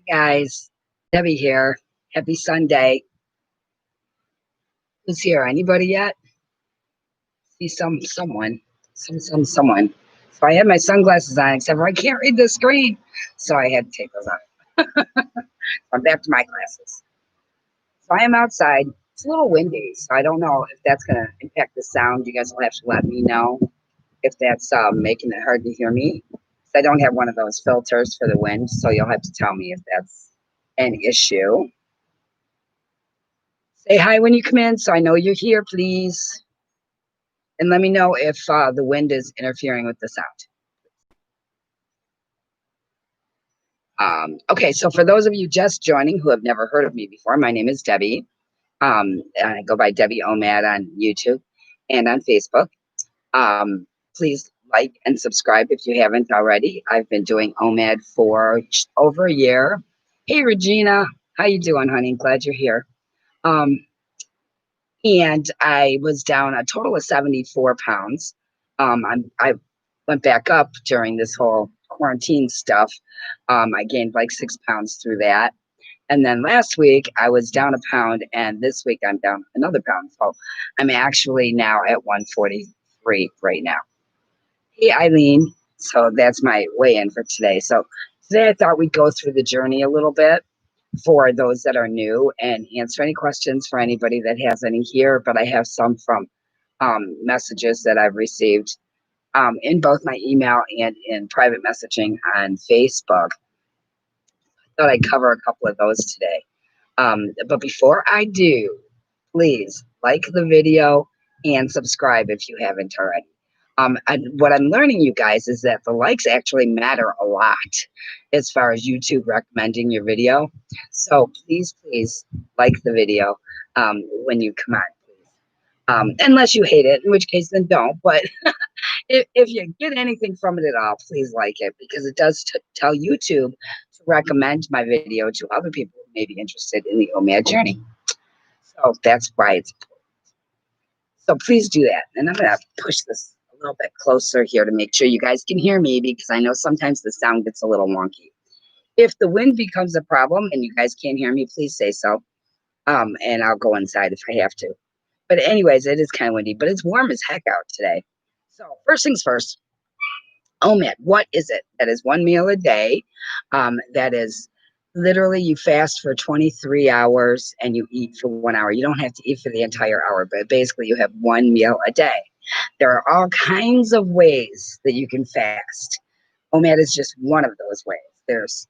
Guys, Debbie here. Happy Sunday. Who's here? Anybody yet? See someone. So I had my sunglasses on, except for I can't read the screen, so I had to take those off. I'm back to my glasses. So I am outside. It's a little windy, so I don't know if that's gonna impact the sound. You guys will have to let me know if that's making it hard to hear me. I don't have one of those filters for the wind, so you'll have to tell me if that's an issue. Say hi when you come in so I know you're here, please. And let me know if the wind is interfering with the sound. Okay, so for those of you just joining who have never heard of me before, my name is Debbie. I go by Debbie OMAD on YouTube and on Facebook. Please like and subscribe if you haven't already. I've been doing OMAD for over a year. Hey, Regina, how you doing, honey? Glad you're here. And I was down a total of 74 pounds. I went back up during this whole quarantine stuff. I gained like 6 pounds through that. And then last week I was down a pound, and this week I'm down another pound. So I'm actually now at 143 right now. Hey, Eileen. So that's my weigh in for today. So today I thought we'd go through the journey a little bit for those that are new and answer any questions for anybody that has any here. But I have some from messages that I've received in both my email and in private messaging on Facebook. I thought I'd cover a couple of those today. But before I do, please like the video and subscribe if you haven't already. What I'm learning, you guys, is that the likes actually matter a lot as far as YouTube recommending your video. So please like the video when you come on, please. Unless you hate it, in which case then don't. But if you get anything from it at all, please like it, because it does tell YouTube to recommend my video to other people who may be interested in the OMAD journey. So that's why it's important. So please do that. And I'm going to push this a little bit closer here to make sure you guys can hear me, because I know sometimes the sound gets a little wonky. If the wind becomes a problem and you guys can't hear me, please say so. And I'll go inside if I have to. But anyways, it is kind of windy, but it's warm as heck out today. So first things first, OMAD, what is it? That is one meal a day. That is literally you fast for 23 hours and you eat for 1 hour. You don't have to eat for the entire hour, but basically you have one meal a day. There are all kinds of ways that you can fast. OMAD is just one of those ways. There's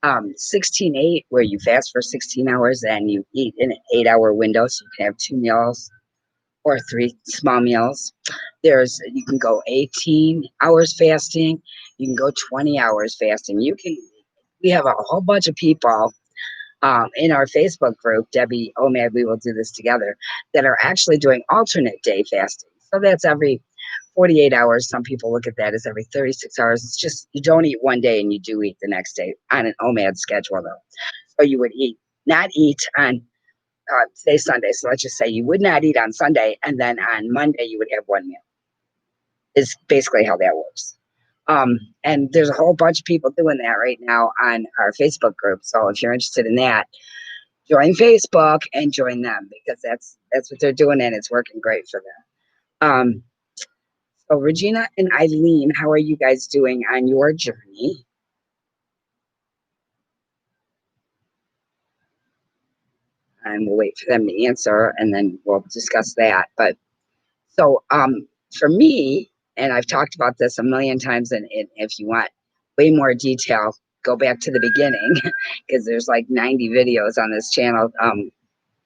16-8, where you fast for 16 hours and you eat in an 8-hour window, so you can have 2 meals or 3 small meals. You can go 18 hours fasting. You can go 20 hours fasting. We have a whole bunch of people in our Facebook group, Debbie OMAD, we will do this together, that are actually doing alternate day fasting. So that's every 48 hours. Some people look at that as every 36 hours. It's just, you don't eat one day and you do eat the next day on an OMAD schedule, though. So you would not eat on today's Sunday. So let's just say you would not eat on Sunday, and then on Monday you would have one meal. Is basically how that works. And there's a whole bunch of people doing that right now on our Facebook group. So if you're interested in that, join Facebook and join them, because that's what they're doing, and it's working great for them. So Regina and Eileen, how are you guys doing on your journey? And we'll wait for them to answer, and then we'll discuss that. But so for me, and I've talked about this a million times, and if you want way more detail, go back to the beginning, because there's like 90 videos on this channel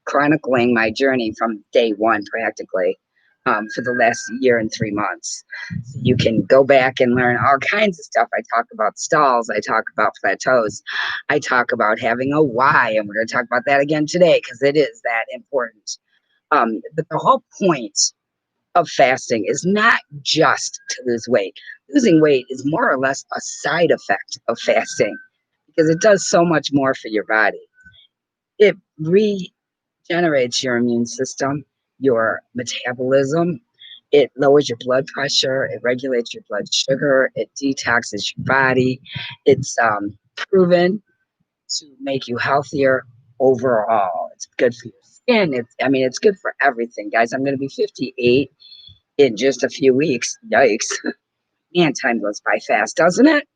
chronicling my journey from day one, practically, for the last year and 3 months. So you can go back and learn all kinds of stuff. I talk about stalls. I talk about plateaus. I talk about having a why, and we're going to talk about that again today, because it is that important. But the whole point of fasting is not just to lose weight. Losing weight is more or less a side effect of fasting, because it does so much more for your body. It regenerates your immune system, your metabolism. It lowers your blood pressure. It regulates your blood sugar. It detoxes your body. It's proven to make you healthier overall. It's good for your skin. It's good for everything, guys. I'm going to be 58 in just a few weeks. Yikes. Man, time goes by fast, doesn't it?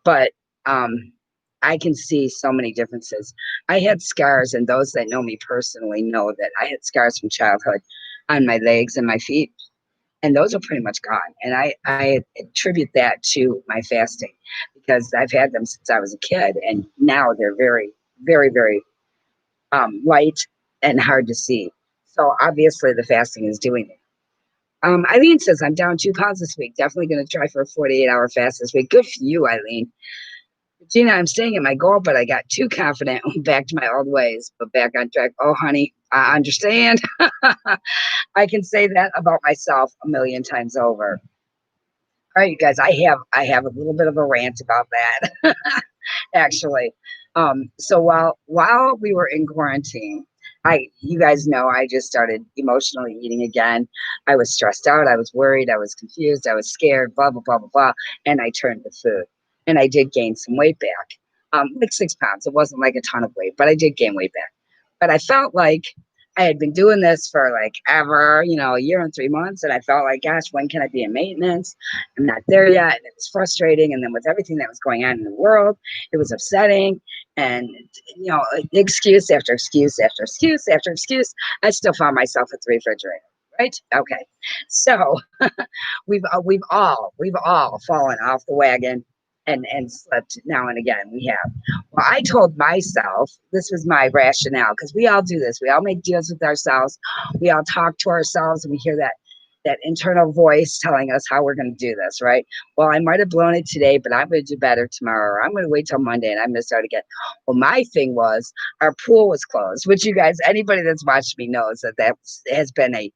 But I can see so many differences. I had scars, and those that know me personally know that I had scars from childhood on my legs and my feet, and those are pretty much gone. And I attribute that to my fasting because I've had them since I was a kid, and now they're very, very, very light and hard to see. So obviously, the fasting is doing it. Eileen says, I'm down 2 pounds this week. Definitely going to try for a 48-hour fast this week. Good for you, Eileen. Gina, I'm staying at my goal, but I got too confident, went back to my old ways, but back on track. Oh, honey, I understand. I can say that about myself a million times over. All right, you guys, I have a little bit of a rant about that, actually. So while we were in quarantine, you guys know I just started emotionally eating again. I was stressed out, I was worried, I was confused, I was scared, blah blah blah blah blah, and I turned to food, and I did gain some weight back, like 6 pounds. It wasn't like a ton of weight, but I did gain weight back. But I felt like I had been doing this for like ever, a year and 3 months, and I felt like, gosh, when can I be in maintenance? I'm not there yet, and it was frustrating. And then with everything that was going on in the world, it was upsetting. And excuse after excuse after excuse after excuse, I still found myself at the refrigerator. Right? Okay. So we've all fallen off the wagon and slipped now and again. We have. Well, I told myself this was my rationale because we all do this. We all make deals with ourselves. We all talk to ourselves, and we hear that internal voice telling us how we're going to do this, right? Well, I might have blown it today, but I'm going to do better tomorrow. Or I'm going to wait till Monday and I'm going to start again. Well, my thing was our pool was closed, which you guys, anybody that's watched me knows that has been a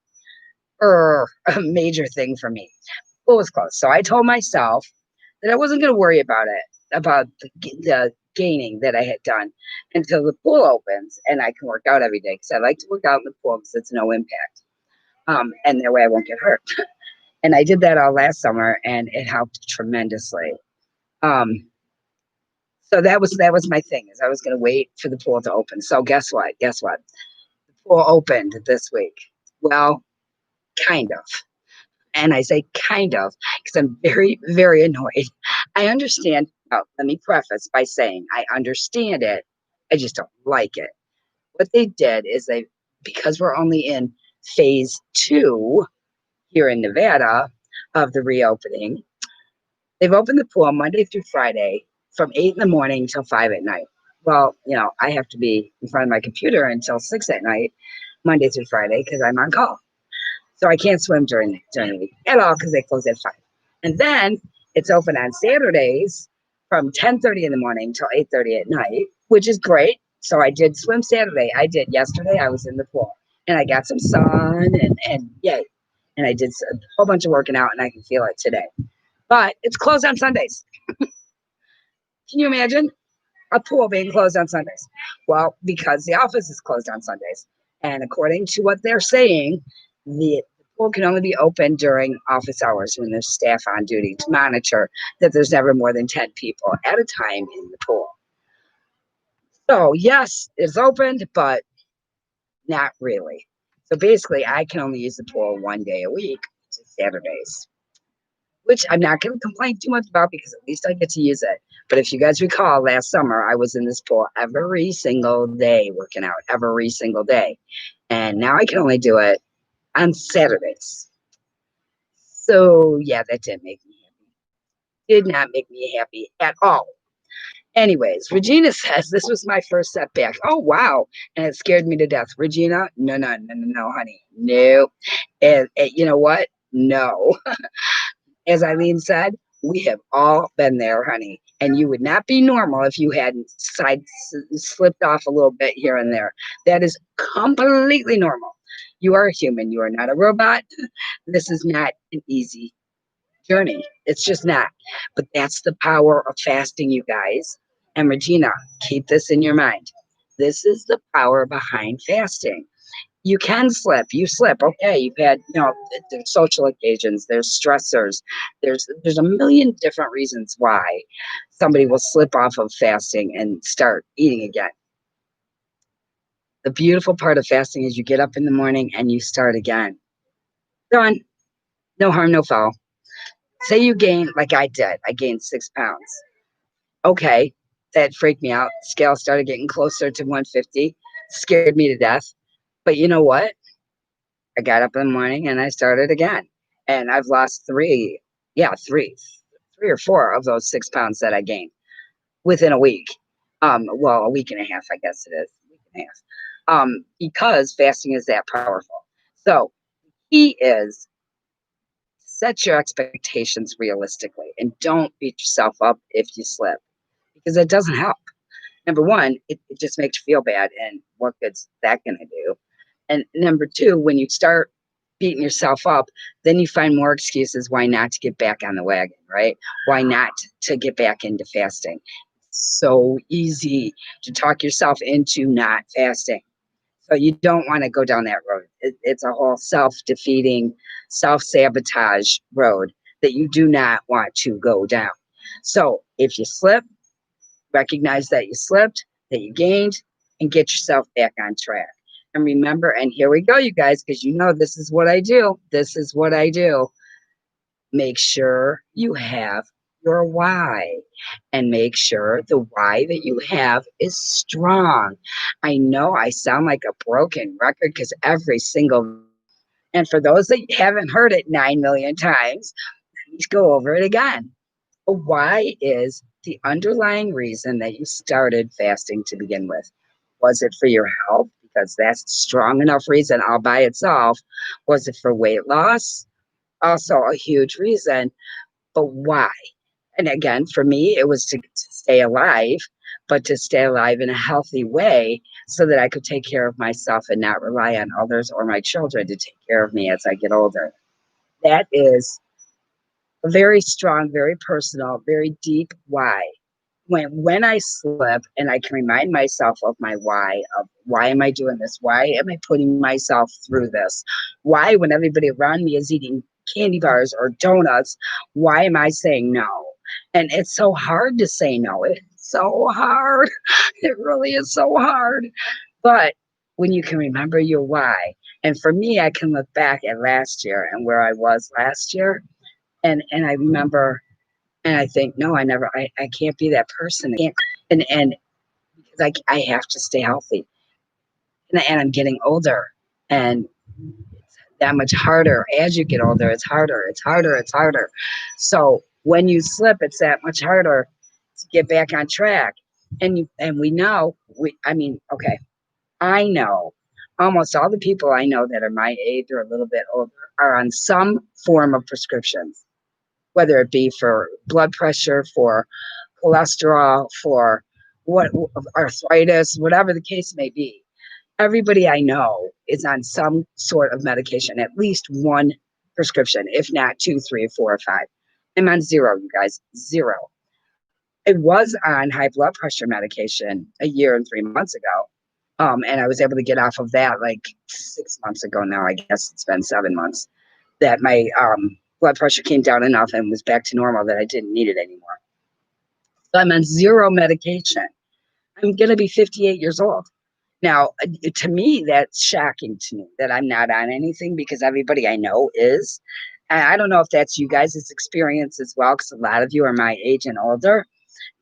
major thing for me. Pool was closed. So I told myself that I wasn't going to worry about the gaining that I had done until the pool opens and I can work out every day because I like to work out in the pool because it's no impact. And that way I won't get hurt. And I did that all last summer, and it helped tremendously. Um, so that was my thing, is I was going to wait for the pool to open. So guess what? The pool opened this week. Well, kind of. And I say kind of because I'm very, very annoyed. I understand. Oh, let me preface by saying I understand it. I just don't like it. What they did is because we're only in phase 2 here in Nevada of the reopening, they've opened the pool Monday through Friday from 8 in the morning till 5 at night. Well, I have to be in front of my computer until 6 at night, Monday through Friday, because I'm on call. So I can't swim during the week at all because they close at 5. And then it's open on Saturdays from 10:30 in the morning till 8:30 at night, which is great. So I did swim Saturday. I did yesterday. I was in the pool and I got some sun and yay. And I did a whole bunch of working out and I can feel it today. But it's closed on Sundays. Can you imagine a pool being closed on Sundays? Well, because the office is closed on Sundays. And according to what they're saying, the pool can only be open during office hours when there's staff on duty to monitor that there's never more than 10 people at a time in the pool. So yes, it's opened, but not really. So basically, I can only use the pool one day a week, which is Saturdays, which I'm not going to complain too much about because at least I get to use it. But if you guys recall, last summer, I was in this pool every single day working out, every single day. And now I can only do it on Saturdays. So yeah, that didn't make me happy. Did not make me happy at all. Anyways, Regina says this was my first setback. Oh wow, and it scared me to death. Regina, no, honey, no. And you know what? No. As Eileen said, we have all been there, honey. And you would not be normal if you hadn't slipped off a little bit here and there. That is completely normal. You are a human. You are not a robot. This is not an easy journey. It's just not. But that's the power of fasting, you guys. And Regina, keep this in your mind. This is the power behind fasting. You can slip. You slip. Okay, you've had, there's social occasions, there's stressors, there's a million different reasons why somebody will slip off of fasting and start eating again. The beautiful part of fasting is you get up in the morning and you start again. Done. No harm, no foul. Say you gain, like I did, I gained 6 pounds. Okay, that freaked me out. Scale started getting closer to 150, scared me to death. But you know what? I got up in the morning and I started again. And I've lost three or four of those 6 pounds that I gained within a week. Well, a week and a half, I guess it is. A week and a half. Because fasting is that powerful. So key is set your expectations realistically and don't beat yourself up if you slip because it doesn't help. Number one, it just makes you feel bad. And what good's that going to do? And number two, when you start beating yourself up, then you find more excuses why not to get back on the wagon, right? Why not to get back into fasting? So easy to talk yourself into not fasting. So you don't want to go down that road. It's a whole self-defeating, self-sabotage road that you do not want to go down. So if you slip, recognize that you slipped, that you gained, and get yourself back on track. And remember, and here we go, you guys, because you know this is what I do. This is what I do. Make sure you have your why and make sure the why that you have is strong. I know I sound like a broken record because every single, and for those that haven't heard it 9 million times, let's go over it again. Why is the underlying reason that you started fasting to begin with? Was it for your health? Because that's a strong enough reason all by itself. Was it for weight loss? Also a huge reason, but why? And again, for me, it was to stay alive, but to stay alive in a healthy way so that I could take care of myself and not rely on others or my children to take care of me as I get older. That is a very strong, very personal, very deep why. When I slip and I can remind myself of my why, of why am I doing this? Why am I putting myself through this? Why, when everybody around me is eating candy bars or donuts, why am I saying no? And it's so hard to say no. It's so hard. It really is so hard. But when you can remember your why, and for me, I can look back at last year and where I was last year, and I remember and I think, no, I can't be that person. I can't, and because I have to stay healthy, and I'm getting older, and it's that much harder as you get older. It's harder. It's harder. It's harder. So when you slip, it's that much harder to get back on track. And we know I mean, okay, I know almost all the people I know that are my age or a little bit older are on some form of prescriptions, whether it be for blood pressure, for cholesterol, for what arthritis, whatever the case may be. Everybody I know is on some sort of medication, at least one prescription, if not two, three, four, or five. I'm on zero, you guys, zero. I was on high blood pressure medication a year and 3 months ago. And I was able to get off of that like 6 months ago now. I guess it's been 7 months that my blood pressure came down enough and was back to normal that I didn't need it anymore. So I'm on zero medication. I'm going to be 58 years old. Now, to me, that's shocking to me that I'm not on anything because everybody I know is. And I don't know if that's you guys' experience as well, because a lot of you are my age and older.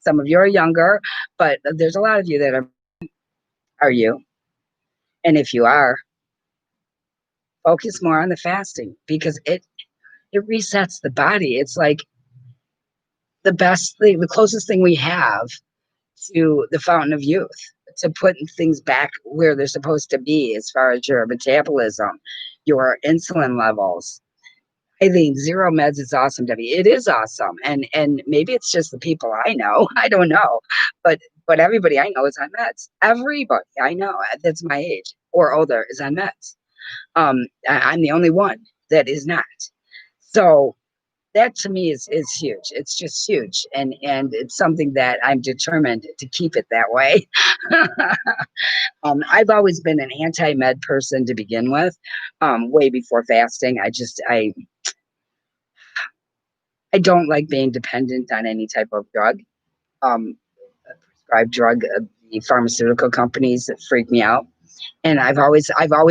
Some of you are younger, but there's a lot of you that are you. And if you are, focus more on the fasting because it resets the body. It's like the best thing, the closest thing we have to the fountain of youth, to putting things back where they're supposed to be as far as your metabolism, your insulin levels. I think zero meds is awesome, Debbie. It is awesome. And maybe it's just the people I know. I don't know. But everybody I know is on meds. Everybody I know that's my age or older is on meds. I'm the only one that is not. So that to me is huge. It's just huge, and it's something that I'm determined to keep it that way. I've always been an anti-med person to begin with, way before fasting. I don't like being dependent on any type of drug. Um, Prescribed drug, the pharmaceutical companies that freak me out, and I've always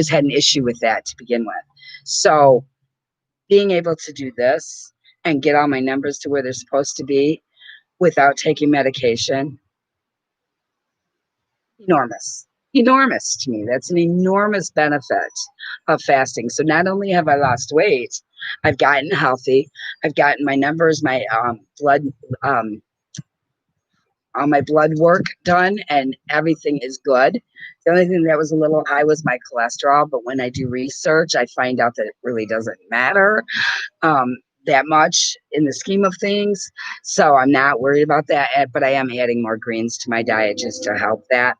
had an issue with that to begin with. So being able to do this and get all my numbers to where they're supposed to be without taking medication, enormous, enormous to me. That's an enormous benefit of fasting. So not only have I lost weight, I've gotten healthy. I've gotten my numbers, my um, all my blood work done, and everything is good. The only thing that was a little high was my cholesterol, but when I do research, I find out that it really doesn't matter um, that much in the scheme of things. So I'm not worried about that. But I am adding more greens to my diet just to help that.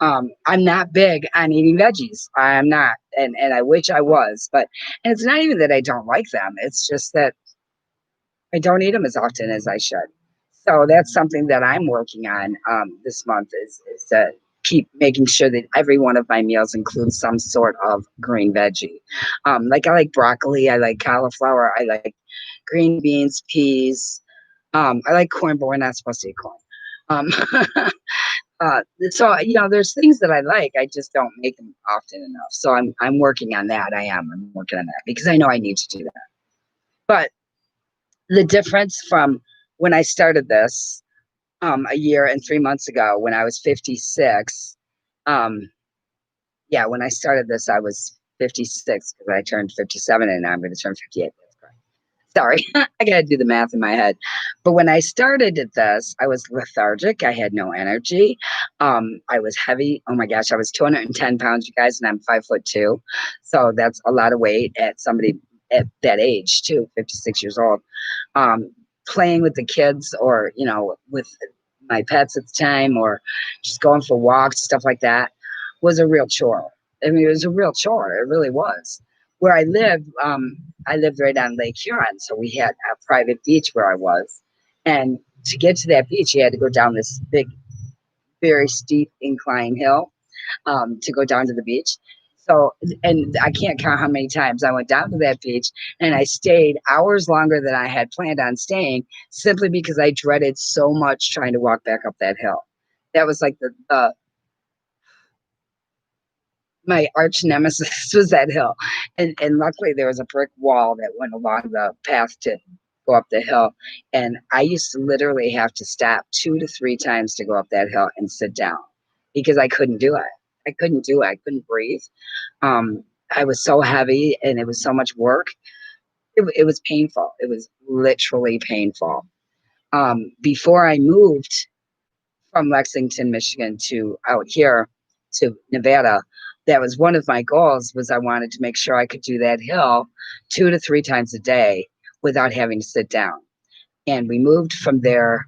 I'm not big on eating veggies. I'm not, and I wish I was. But and it's not even that I don't like them. It's just that I don't eat them as often as I should. So that's something that I'm working on this month is to keep making sure that every one of my meals includes some sort of green veggie. Like I like broccoli, I like cauliflower, I like green beans, peas. I like corn, but we're not supposed to eat corn. Um, so there's things that I like. I just don't make them often enough. So I'm working on that. I'm working on that because I know I need to do that. But the difference from when I started this a year and 3 months ago when I was 56. Um, yeah, when I started this, I was 56 because I turned 57 and now I'm going to turn 58. That's correct. Sorry, I got to do the math in my head. But when I started at this, I was lethargic. I had no energy. I was heavy. Oh my gosh, I was 210 pounds, you guys, and I'm 5'2". So that's a lot of weight at somebody at that age, too, 56 years old. Um, Playing with the kids or, with my pets at the time or just going for walks, stuff like that was a real chore. I mean, it was a real chore. It really was. Where I lived right on Lake Huron. So we had a private beach where I was. And to get to that beach, you had to go down this big, very steep incline hill to go down to the beach. So, and I can't count how many times I went down to that beach and I stayed hours longer than I had planned on staying simply because I dreaded so much trying to walk back up that hill. That was like my arch nemesis was that hill. And luckily there was a brick wall that went along the path to go up the hill. And I used to literally have to stop 2 to 3 times to go up that hill and sit down because I couldn't do it. I couldn't do it. I couldn't breathe. Um, I was so heavy and it was so much work. It was painful. It was literally painful. Before I moved from Lexington, Michigan to out here to Nevada, that was one of my goals was I wanted to make sure I could do that hill 2 to 3 times a day without having to sit down. And we moved from there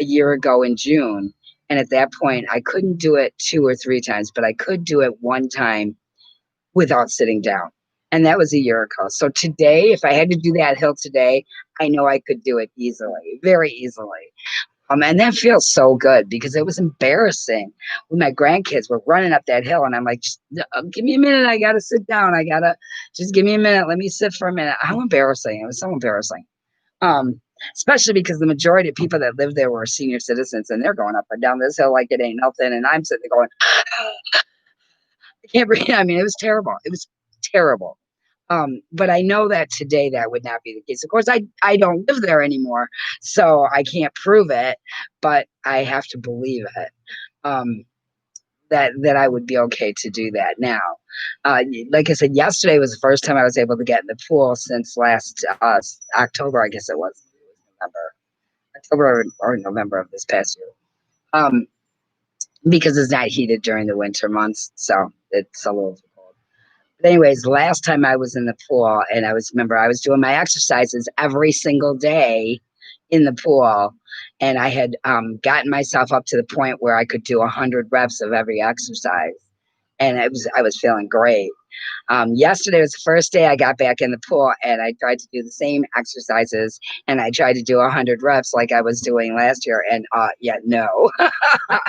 a year ago in June. And at that point, I couldn't do it 2 or 3 times, but I could do it one time without sitting down. And that was a year ago. So today, if I had to do that hill today, I know I could do it easily, very easily. And that feels so good because it was embarrassing when my grandkids were running up that hill. And I'm like, give me a minute. I got to sit down. Just give me a minute. Let me sit for a minute. How embarrassing. It was so embarrassing. Um, Especially because the majority of people that live there were senior citizens and they're going up and down this hill like it ain't nothing. And I'm sitting there going, I can't breathe. I mean, it was terrible. It was terrible. But I know that today that would not be the case. Of course, I don't live there anymore, so I can't prove it, but I have to believe it. Um, that I would be okay to do that now. Like I said, yesterday was the first time I was able to get in the pool since last October. I guess it was October or November of this past year. Um, because it's not heated during the winter months, so it's a little cold. But anyways, last time I was in the pool, and I was doing my exercises every single day in the pool, and I had gotten myself up to the point where I could do 100 reps of every exercise. and I was feeling great. Yesterday was the first day I got back in the pool, and I tried to do the same exercises, and I tried to do 100 reps like I was doing last year, and yeah, no. A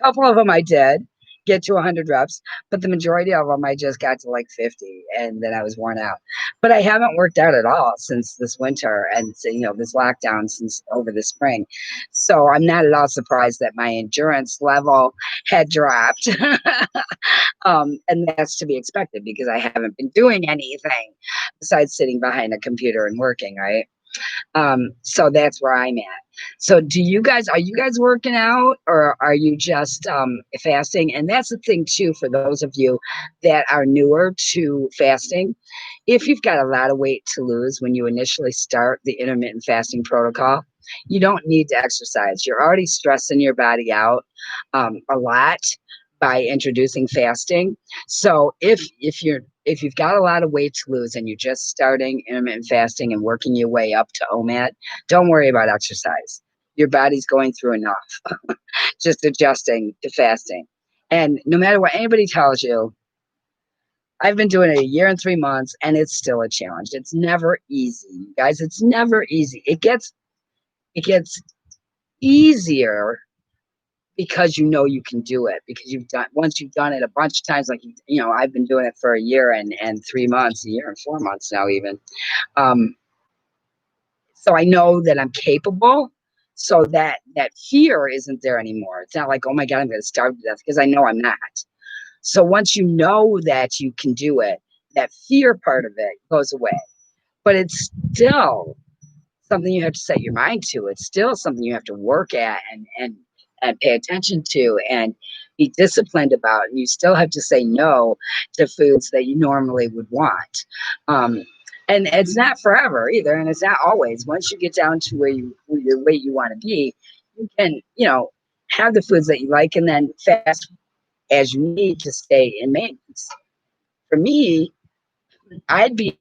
couple of them I did get to 100 reps, but the majority of them I just got to like 50, and then I was worn out. But I haven't worked out at all since this winter and this lockdown since over the spring. So I'm not at all surprised that my endurance level had dropped. And that's to be expected because I haven't been doing anything besides sitting behind a computer and working, right? So that's where I'm at. So are you guys working out, or are you just fasting? And that's the thing too, for those of you that are newer to fasting. If you've got a lot of weight to lose when you initially start the intermittent fasting protocol, you don't need to exercise. You're already stressing your body out a lot by introducing fasting. So if you've got a lot of weight to lose and you're just starting intermittent fasting and working your way up to OMAD, don't worry about exercise. Your body's going through enough, just adjusting to fasting. And no matter what anybody tells you, I've been doing it a year and 3 months, and it's still a challenge. It's never easy, guys. It's never easy. It gets easier because you can do it, because once you've done it a bunch of times, like I've been doing it for a year and 3 months, a year and 4 months now even. Um, so I know that I'm capable. So that fear isn't there anymore. It's not like, oh my God, I'm going to starve to death, because I know I'm not. So once you know that you can do it, that fear part of it goes away. But it's still something you have to set your mind to. It's still something you have to work at and pay attention to and be disciplined about. And you still have to say no to foods that you normally would want. And it's not forever either, and it's not always. Once you get down to where your weight you want to be, you can have the foods that you like, and then fast as you need to stay in maintenance. For me, I'd be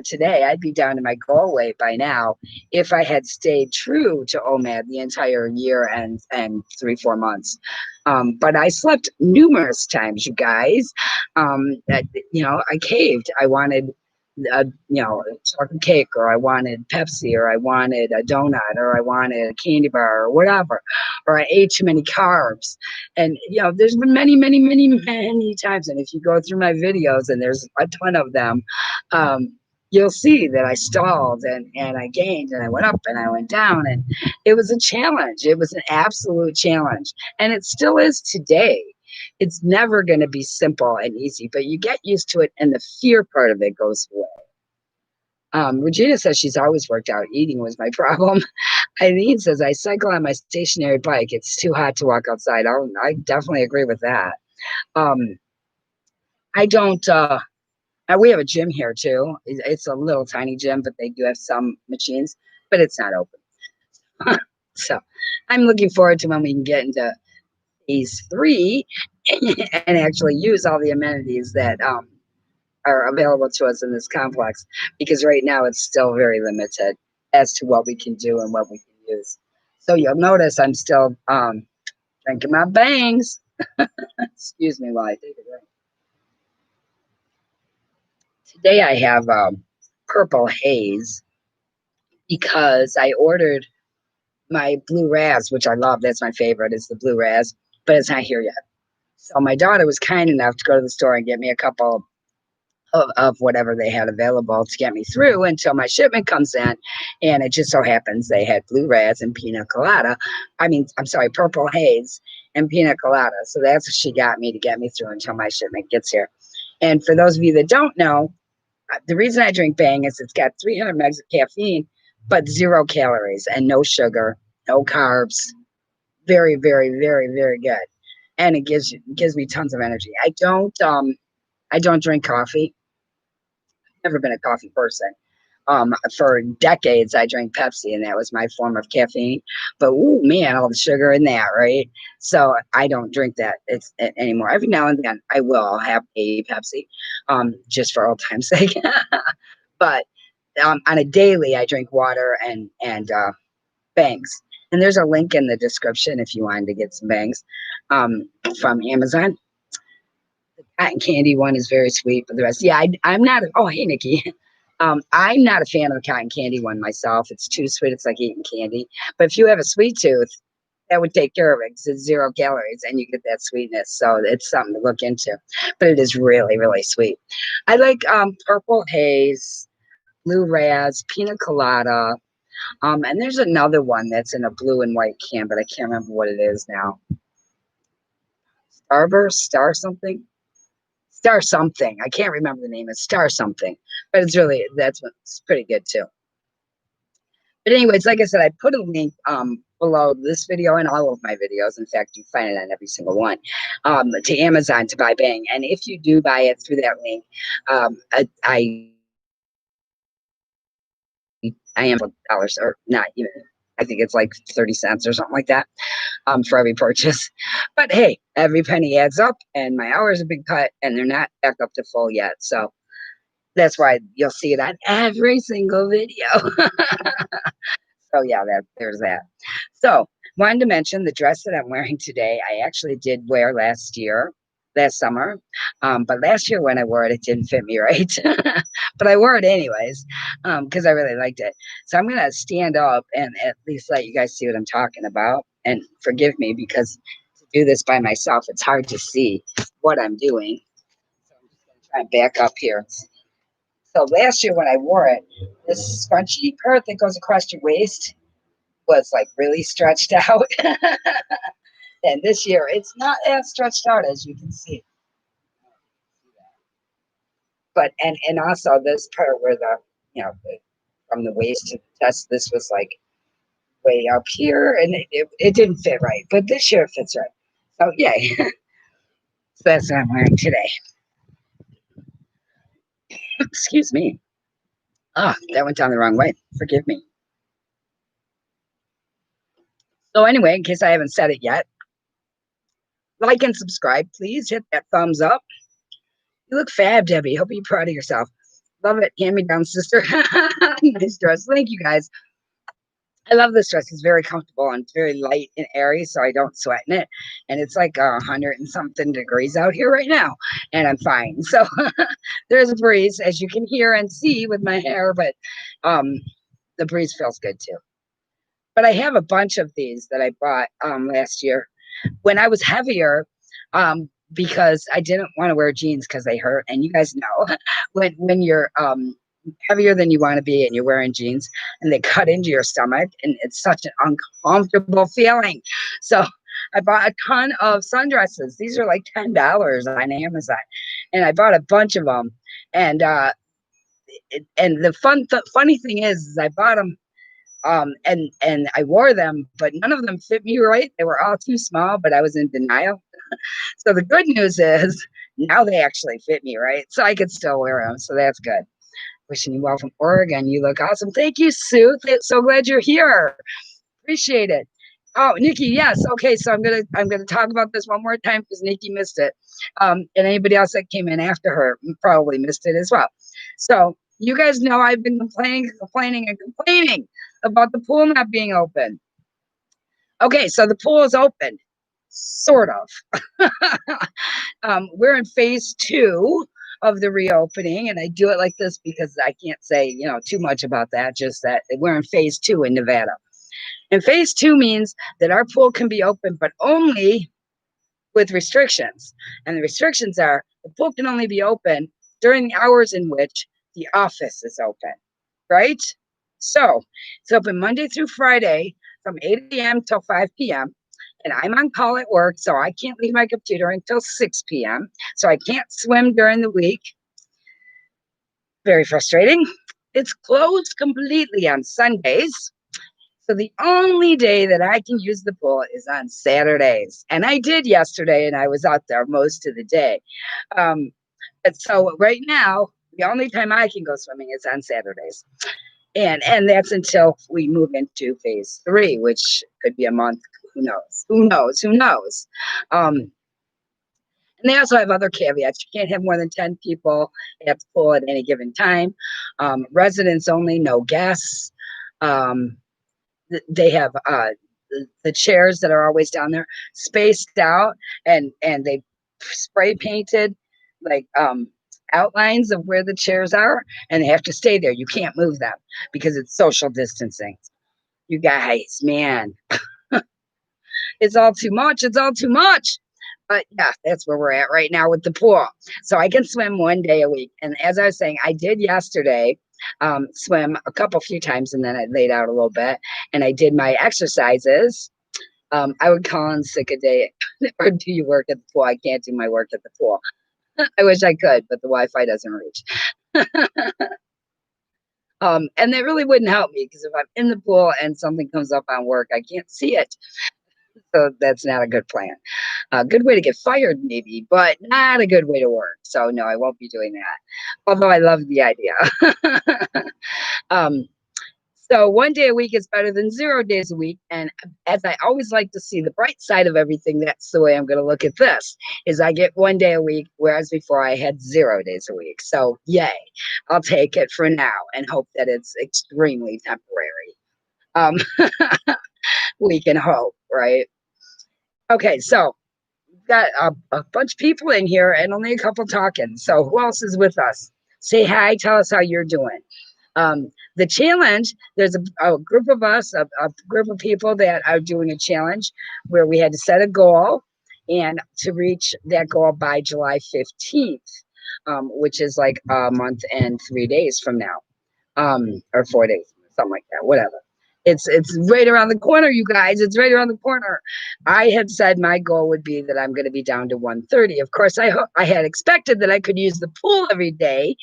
today, I'd be down to my goal weight by now if I had stayed true to OMAD the entire year and 3-4 months. But I slept numerous times, you guys. I caved. I wanted a chocolate cake, or I wanted Pepsi, or I wanted a donut, or I wanted a candy bar, or whatever, or I ate too many carbs. And there's been many, many, many, many times. And if you go through my videos, and there's a ton of them, you'll see that I stalled and I gained, and I went up and I went down, and it was a challenge. It was an absolute challenge, and it still is today. It's never going to be simple and easy, but you get used to it, and the fear part of it goes away. Regina says she's always worked out. Eating was my problem. Eileen says, I cycle on my stationary bike. It's too hot to walk outside. I definitely agree with that. I don't, we have a gym here too. It's a little tiny gym, but they do have some machines, but it's not open. So I'm looking forward to when we can get into phase 3 and actually use all the amenities that are available to us in this complex, because right now it's still very limited as to what we can do and what we can use. So you'll notice I'm still drinking my bangs. Excuse me while I take a drink. Today I have purple haze because I ordered my blue raz, which I love. That's my favorite, is the blue raz, but it's not here yet. So my daughter was kind enough to go to the store and get me a couple of whatever they had available to get me through until my shipment comes in. And it just so happens they had blue raz and pina colada. I'm sorry, purple haze and pina colada. So that's what she got me to get me through until my shipment gets here. And for those of you that don't know, the reason I drink Bang is it's got 300 megs of caffeine, but 0 calories and no sugar, no carbs. Very, very, very, very good. And it gives me tons of energy. I don't drink coffee. Never been a coffee person. For decades, I drank Pepsi, and that was my form of caffeine. But oh man, all the sugar in that, right? So I don't drink that anymore. Every now and then, I will have a Pepsi, just for old time's sake. But on a daily, I drink water and bangs. And there's a link in the description if you wanted to get some bangs from Amazon. Cotton candy one is very sweet, but the rest, yeah, I'm not. Oh, hey, Nikki. I'm not a fan of the cotton candy one myself. It's too sweet. It's like eating candy. But if you have a sweet tooth, that would take care of it because it's 0 calories and you get that sweetness. So it's something to look into. But it is really, really sweet. I like purple haze, blue raz, pina colada. And there's another one that's in a blue and white can, but I can't remember what it is now. Starburst, Star something. I can't remember the name. It's Star something, but it's pretty good too. But anyways, like I said, I put a link below this video and all of my videos. In fact, you find it on every single one, to Amazon to buy Bang. And if you do buy it through that link, I am dollars or not even. I think it's like 30 cents or something like that for every purchase. But hey, every penny adds up, and my hours have been cut, and they're not back up to full yet. So that's why you'll see it on every single video. So yeah, there's that. So wanted to mention the dress that I'm wearing today. I actually did wear last summer. But last year when I wore it, it didn't fit me right. But I wore it anyways, because I really liked it. So I'm gonna stand up and at least let you guys see what I'm talking about. And forgive me because to do this by myself, it's hard to see what I'm doing. So I'm just gonna try and back up here. So last year when I wore it, this scrunchy part that goes across your waist was like really stretched out. And this year it's not as stretched out as you can see. But and also this part where from the waist to the chest, this was like way up here and it didn't fit right. But this year it fits right. So yay. So that's what I'm wearing today. Excuse me. Ah, that went down the wrong way. Forgive me. So anyway, in case I haven't said it yet, like and subscribe, please. Hit that thumbs up. You look fab, Debbie. Hope you're proud of yourself. Love it. Hand me down, sister. Nice dress. Thank you, guys. I love this dress. It's very comfortable and it's very light and airy, so I don't sweat in it. And it's like 100 and something degrees out here right now, and I'm fine. So there's a breeze, as you can hear and see with my hair, but um, the breeze feels good too. But I have a bunch of these that I bought last year when I was heavier, because I didn't want to wear jeans because they hurt. And you guys know when you're heavier than you want to be and you're wearing jeans and they cut into your stomach and it's such an uncomfortable feeling. So I bought a ton of sundresses. These are like $10 on Amazon, and I bought a bunch of them. And and the funny thing is I bought them and I wore them, but none of them fit me right. They were all too small, but I was in denial. So the good news is now they actually fit me right, so I could still wear them. So that's good. Wishing you well from Oregon. You look awesome. Thank you, Sue. So glad you're here. Appreciate it. Oh, Nikki, yes. Okay, so I'm gonna talk about this one more time because Nikki missed it. And anybody else that came in after her probably missed it as well. So you guys know I've been complaining about the pool not being open. Okay, so the pool is open, sort of. We're in phase 2 of the reopening, and I do it like this because I can't say too much about that. Just that we're in phase 2 in Nevada. And phase 2 means that our pool can be open, but only with restrictions. And the restrictions are the pool can only be open during the hours in which the office is open, right? So it's open Monday through Friday from 8 a.m. till 5 p.m. And I'm on call at work, so I can't leave my computer until 6 p.m. So I can't swim during the week. Very frustrating. It's closed completely on Sundays. So the only day that I can use the pool is on Saturdays. And I did yesterday, and I was out there most of the day. And so right now, the only time I can go swimming is on Saturdays. And that's until we move into phase 3, which could be a month. Who knows? Who knows? Who knows? And they also have other caveats. You can't have more than 10 people at the pool at any given time. Residents only, no guests. They have the chairs that are always down there spaced out, and they spray painted like outlines of where the chairs are, and they have to stay there. You can't move them because it's social distancing. You guys, man, it's all too much. It's all too much. But yeah, that's where we're at right now with the pool. So I can swim 1 day a week. And as I was saying, I did yesterday swim a few times, and then I laid out a little bit and I did my exercises. I would call in sick a day. Or do you work at the pool? I can't do my work at the pool. I wish I could, but the Wi-Fi doesn't reach. And that really wouldn't help me because if I'm in the pool and something comes up on work, I can't see it. So that's not a good plan. A good way to get fired, maybe, but not a good way to work. So no, I won't be doing that. Although I love the idea. um, so 1 day a week is better than 0 days a week. And as I always like to see the bright side of everything, that's the way I'm going to look at this. Is I get 1 day a week, whereas before I had 0 days a week. So yay, I'll take it for now and hope that it's extremely temporary. Um, we can hope, right? Okay, so got a bunch of people in here and only a couple talking. So who else is with us? Say hi. Tell us how you're doing. The challenge, there's a group of us, a group of people that are doing a challenge where we had to set a goal and to reach that goal by July 15th, which is like a month and 3 days from now, or 4 days, something like that, whatever. It's right around the corner, you guys. It's right around the corner. I had said my goal would be that I'm going to be down to 130. Of course, I had expected that I could use the pool every day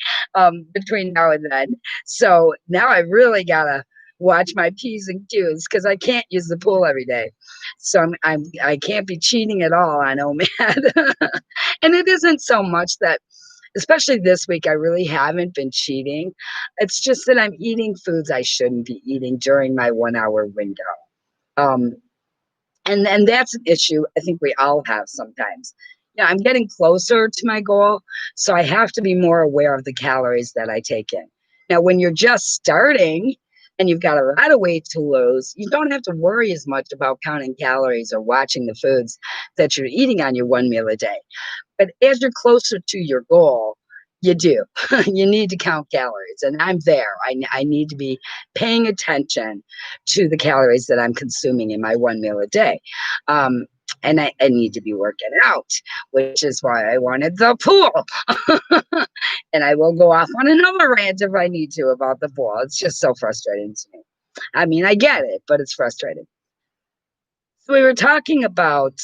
between now and then. So now I really gotta watch my P's and Q's because I can't use the pool every day. So I can't be cheating at all on OMAD. And it isn't so much that, especially this week, I really haven't been cheating. It's just that I'm eating foods I shouldn't be eating during my 1 hour window. Um, and that's an issue I think we all have sometimes. Yeah, I'm getting closer to my goal, so I have to be more aware of the calories that I take in. Now, when you're just starting and you've got a lot of weight to lose, you don't have to worry as much about counting calories or watching the foods that you're eating on your one meal a day. But as you're closer to your goal, you do. You need to count calories. And I'm there. I need to be paying attention to the calories that I'm consuming in my one meal a day. And I need to be working out, which is why I wanted the pool. And I will go off on another rant if I need to about the pool. It's just so frustrating to me. I mean, I get it, but it's frustrating. So we were talking about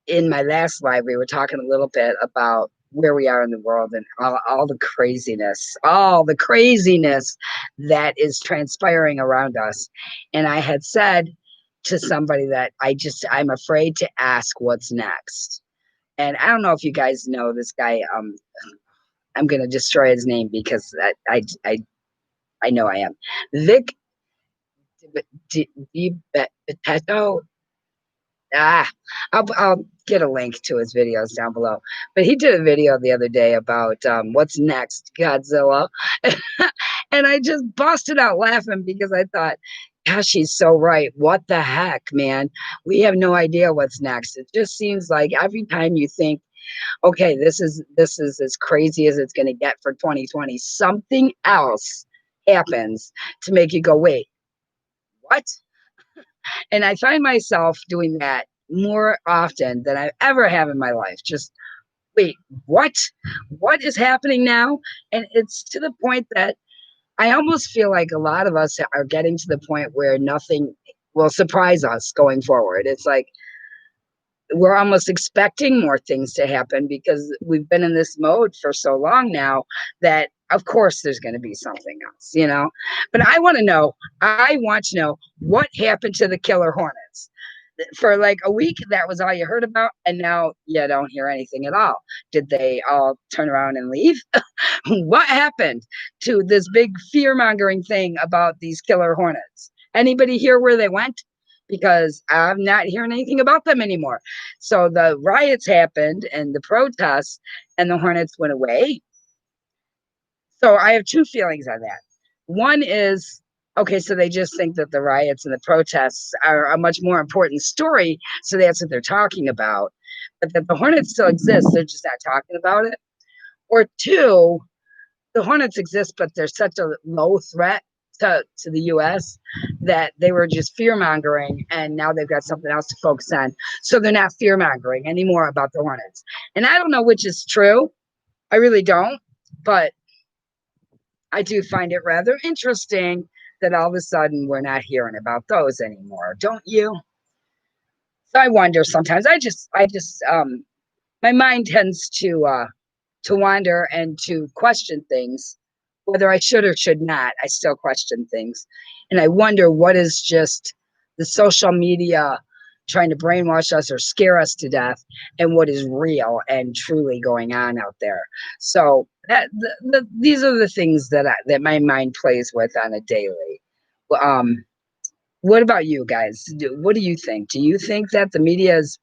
in my last live, we were talking a little bit about where we are in the world and all the craziness that is transpiring around us. And I had said to somebody that I'm afraid to ask what's next. And I don't know if you guys know this guy. I'm going to destroy his name because I know I am. Vic Beteto. I'll get a link to his videos down below. But he did a video the other day about what's next, Godzilla. And I just busted out laughing because I thought, gosh, he's so right. What the heck, man? We have no idea what's next. It just seems like every time you think, okay, this is as crazy as it's going to get for 2020, something else happens to make you go, wait, what? And I find myself doing that more often than I ever have in my life. Just wait, what? What is happening now? And it's to the point that I almost feel like a lot of us are getting to the point where nothing will surprise us going forward. It's like we're almost expecting more things to happen because we've been in this mode for so long now that of course there's going to be something else. But I want to know what happened to the killer hornets. For like a week, that was all you heard about, and now you don't hear anything at all. Did they all turn around and leave? What happened to this big fear-mongering thing about these killer hornets? Anybody hear where they went? Because I'm not hearing anything about them anymore. So the riots happened and the protests and the hornets went away. So I have two feelings on that. One is, okay, so they just think that the riots and the protests are a much more important story. So that's what they're talking about. but that the Hornets still exist. They're just not talking about it. Or two, the Hornets exist, but they're such a low threat to the U.S. that they were just fear mongering, and now they've got something else to focus on. So they're not fear mongering anymore about the Hornets. And I don't know which is true. I really don't. But I do find it rather interesting that all of a sudden we're not hearing about those anymore. Don't you? So I wonder sometimes. My mind tends to wander and to question things, whether I should or should not. I still question things, and I wonder what is just the social media trying to brainwash us or scare us to death, and what is real and truly going on out there. So these are the things that my mind plays with on a daily. Um, what about you guys? What do you think? Do you think that the media is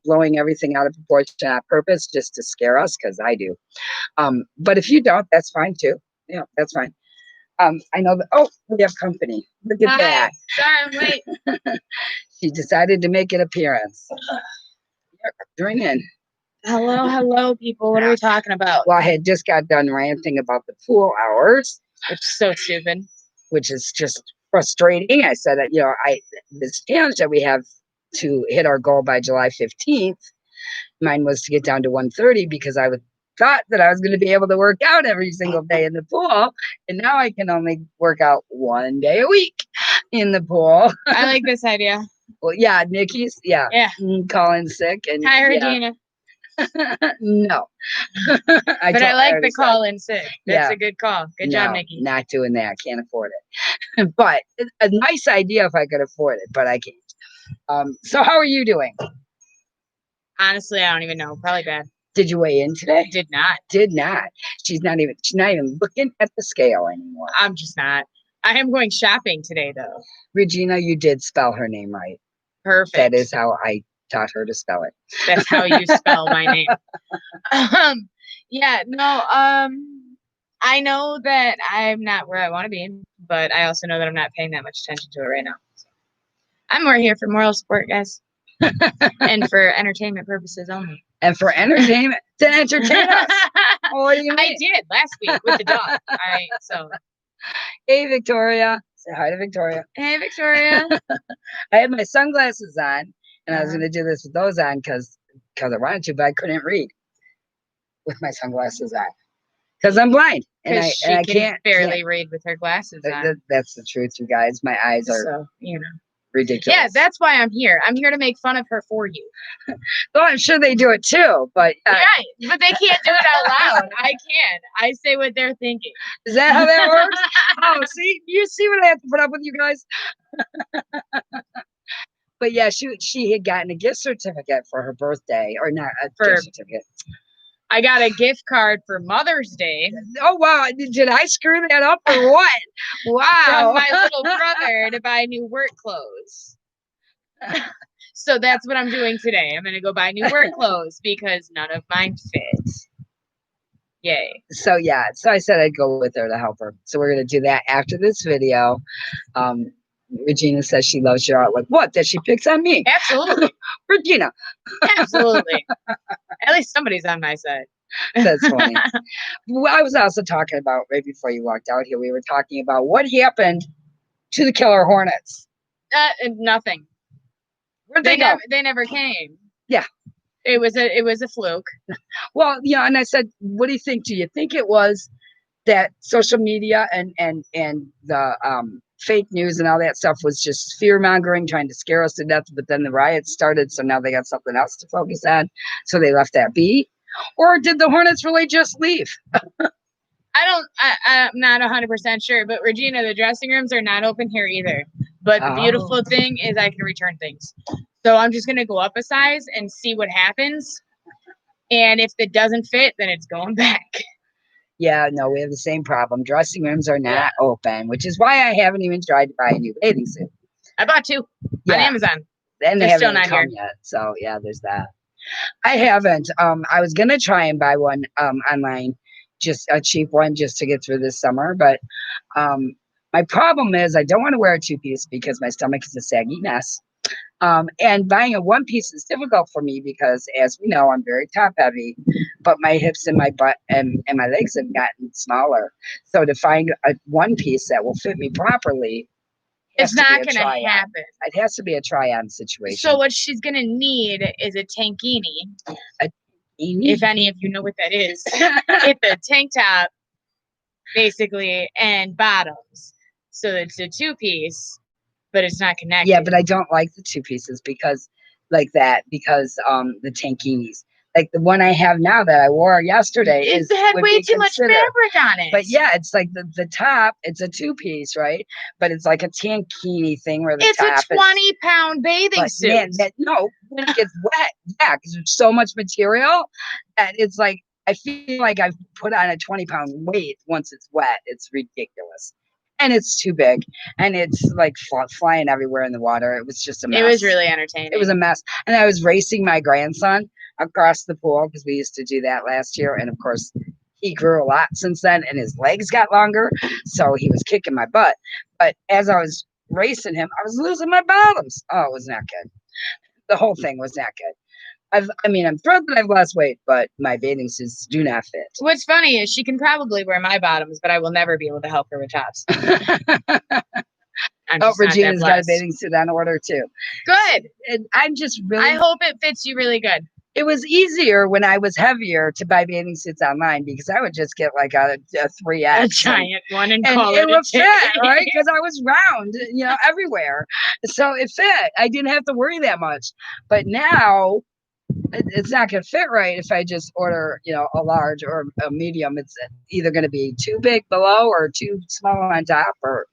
blowing everything out of proportion on purpose just to scare us? Because I do. But if you don't, that's fine too. Yeah, that's fine. I know that. Oh, we have company. Look at that. Sorry, I'm late. She decided to make an appearance. Join in. Hello, people. What are we talking about? Well, I had just got done ranting about the pool hours, which is so stupid. Which is just frustrating. I said that, this challenge that we have to hit our goal by July 15th, mine was to get down to 130 because I thought that I was going to be able to work out every single day in the pool. And now I can only work out one day a week in the pool. I like this idea. Well, yeah, Nikki's, yeah. Calling sick. And hi, Regina. No. But I like the call in sick. That's a good call. Good job, Nikki. Not doing that. Can't afford it. But a nice idea if I could afford it, but I can't. So how are you doing? Honestly, I don't even know. Probably bad. Did you weigh in today? Did not. Did not. She's not even looking at the scale anymore. I'm just not. I am going shopping today, though. Regina, you did spell her name right. Perfect. That is how I taught her to spell it. That's how you spell my name. I know that I'm not where I want to be, but I also know that I'm not paying that much attention to it right now. So I'm more here for moral support, guys. And for entertainment purposes only. And for entertainment to entertain us. What do you mean? I did last week with the dog. All right, so. Hey, Victoria. Say hi to Victoria. Hey, Victoria. I had my sunglasses on, and I was going to do this with those on because I wanted to, but I couldn't read with my sunglasses on because I'm blind. And I can't barely read with her glasses on. That's the truth, you guys. My eyes are ridiculous. Yeah, that's why I'm here. I'm here to make fun of her for you. Well, I'm sure they do it too, but but they can't do it out loud. I can. I say what they're thinking. Is that how that works? Oh, see, you see what I have to put up with, you guys. But yeah, she had gotten a gift certificate for her birthday, or not a gift certificate. I got a gift card for Mother's Day. Oh, wow. Did I screw that up or what? Wow. From my little brother to buy new work clothes. So that's what I'm doing today. I'm going to go buy new work clothes because none of mine fit. Yay. So, yeah. So I said I'd go with her to help her. So we're going to do that after this video. Regina says she loves your art. Like, what? That she picks on me? Absolutely. Regina. Absolutely. At least somebody's on my side. That's funny. Well, I was also talking about, right before you walked out here, we were talking about what happened to the killer hornets. Nothing. Where'd they go? They never came. Yeah. It was a fluke. Well, and I said, what do you think? Do you think it was that social media and the fake news and all that stuff was just fear mongering, trying to scare us to death, but then the riots started, so now they got something else to focus on, so they left that be? Or did the Hornets really just leave? I'm not 100% sure, but Regina, the dressing rooms are not open here either. But the beautiful thing is I can return things. So I'm just going to go up a size and see what happens. And if it doesn't fit, then it's going back. Yeah, no, we have the same problem. Dressing rooms are not open, which is why I haven't even tried to buy a new bathing suit. I bought 2 on Amazon. And they haven't even come yet. So, yeah, there's that. I haven't. I was going to try and buy one online, just a cheap one, just to get through this summer. But my problem is I don't want to wear a 2-piece because my stomach is a saggy mess. And buying a one piece is difficult for me because, as we know, I'm very top heavy, but my hips and my butt and my legs have gotten smaller. So to find a one piece that will fit me properly has It's to be not a gonna try on. happen. It has to be a try on situation. So what she's gonna need is a tankini. A If any of you know what that is, it's a tank top, basically, and bottoms. So it's a two piece, but it's not connected. Yeah, but I don't like the two pieces because because the tankinis. Like the one I have now that I wore yesterday it had way too much fabric on it. But yeah, it's like the top, it's a two piece, right? But it's like a tankini thing where the it's top a 20-pound bathing suit. Man, no, when it gets wet, yeah, because there's so much material that it's like I feel like I've put on a 20-pound weight once it's wet. It's ridiculous. And it's too big, and it's like flying everywhere in the water. It was just a mess. It was really entertaining. It was a mess. And I was racing my grandson across the pool because we used to do that last year. And of course, he grew a lot since then, and his legs got longer. So he was kicking my butt. But as I was racing him, I was losing my bottoms. Oh, it was not good. The whole thing was not good. I'm thrilled that I've lost weight, but my bathing suits do not fit. What's funny is she can probably wear my bottoms, but I will never be able to help her with tops. Regina's got a bathing suit on order too. Good. And I'm just really. I hope it fits you really good. It was easier when I was heavier to buy bathing suits online because I would just get like a 3X. A giant one and call it would fit, right? Because I was round, everywhere. So it fit. I didn't have to worry that much. But now it's not going to fit right if I just order, a large or a medium. It's either going to be too big below or too small on top or.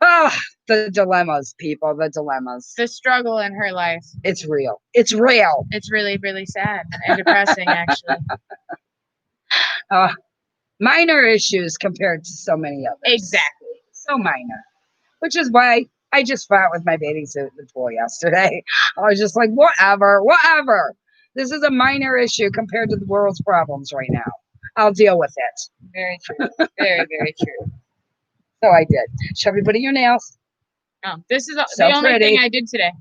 Oh, the dilemmas, people, the dilemmas. The struggle in her life. It's real. It's real. It's really, really sad and depressing, actually. Minor issues compared to so many others. Exactly. So minor. Which is why I just fought with my bathing suit in the pool yesterday. I was just like, whatever. This is a minor issue compared to the world's problems right now. I'll deal with it. Very true. Very, very true. So I did. Show everybody your nails. Oh, this is the only thing I did today.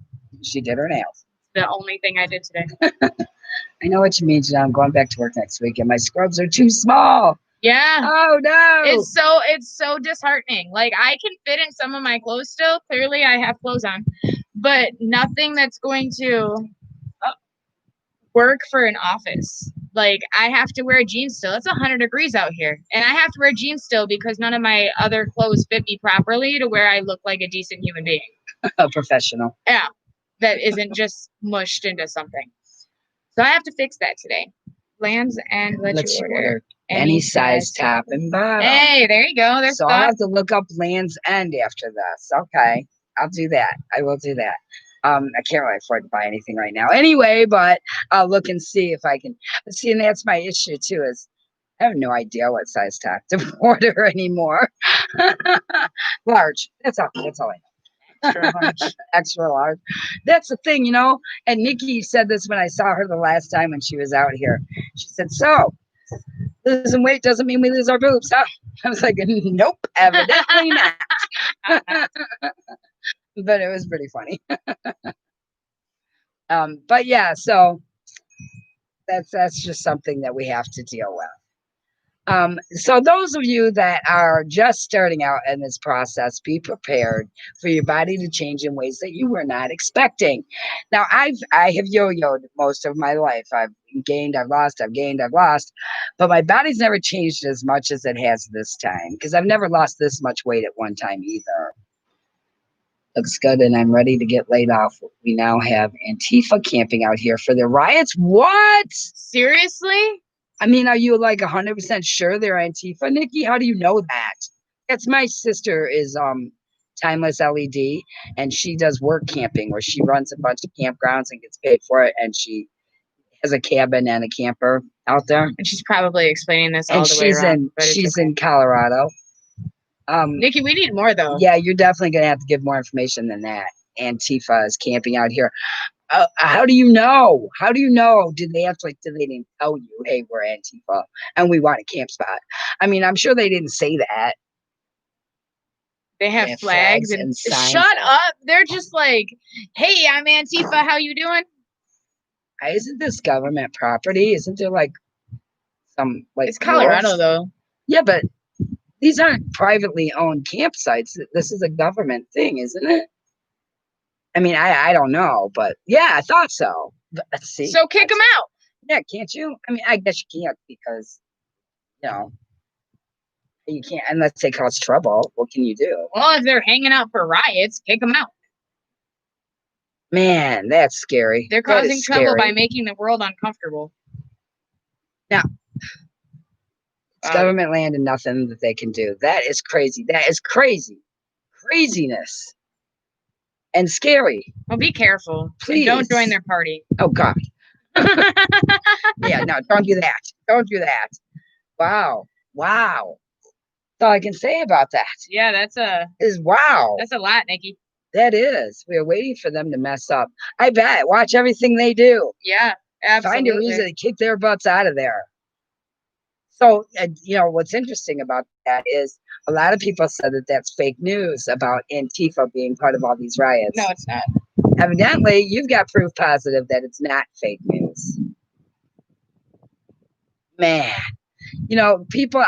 She did her nails. The only thing I did today. I know what you mean, Jen. I'm going back to work next week, and my scrubs are too small. Yeah. Oh no. It's so disheartening. Like I can fit in some of my clothes still. Clearly, I have clothes on, but nothing that's going to work for an office. Like I have to wear jeans still. It's 100 degrees out here, and I have to wear jeans still because none of my other clothes fit me properly to where I look like a decent human being. A professional. Yeah, that isn't just mushed into something. So I have to fix that today. Lands and let's order any size top and bottom. Hey, there you go. So I'll have to look up Land's End after this. Okay, I'll do that. I will do that. I can't really afford to buy anything right now anyway, but I'll look and see if I can. See, and that's my issue too, is I have no idea what size top to order anymore. Large. That's all I know. Extra large. Extra large. That's the thing, and Nikki said this when I saw her the last time when she was out here. She said, so losing weight doesn't mean we lose our boobs, huh? I was like, nope, evidently not. But it was pretty funny. But yeah, so that's just something that we have to deal with. So those of you that are just starting out in this process, be prepared for your body to change in ways that you were not expecting. Now, I have yo-yoed most of my life. I've gained, I've lost, I've gained, I've lost, but my body's never changed as much as it has this time because I've never lost this much weight at one time either. Looks good, and I'm ready to get laid off. We now have Antifa camping out here for the riots. What? Seriously? I mean, are you like 100% sure they're Antifa, Nikki? How do you know that? That's my sister is Timeless LED, and she does work camping where she runs a bunch of campgrounds and gets paid for it, and she has a cabin and a camper out there. And she's probably explaining this all the way around. She's in Colorado. Nikki, we need more though. Yeah, you're definitely gonna have to give more information than that. Antifa is camping out here. How do you know? How do you know? Did they didn't tell you, hey, we're Antifa and we want a camp spot? I mean, I'm sure they didn't say that. They have and flags and signs. shut up. They're just like, hey, I'm Antifa. How you doing? Isn't this government property? Isn't there like some like It's Colorado rules? though. Yeah, but these aren't privately owned campsites. This is a government thing, isn't it? I mean, I don't know, but yeah, I thought so. But let's see. So kick them out. Yeah, can't you? I mean, I guess you can't because you can't unless they cause trouble. What can you do? Well, if they're hanging out for riots, kick them out. Man, that's scary. They're causing trouble by making the world uncomfortable. Now, it's government land and nothing that they can do. That is crazy. That is crazy. Craziness. And scary. Well, be careful. Please. And don't join their party. Oh, God. Yeah, no, don't do that. Don't do that. Wow. Wow. That's all I can say about that. Yeah, wow. That's a lot, Nikki. That is. We're waiting for them to mess up. I bet. Watch everything they do. Yeah, absolutely. Find a reason to kick their butts out of there. So, what's interesting about that is a lot of people said that that's fake news about Antifa being part of all these riots. No, it's not. Evidently, you've got proof positive that it's not fake news. Man, people,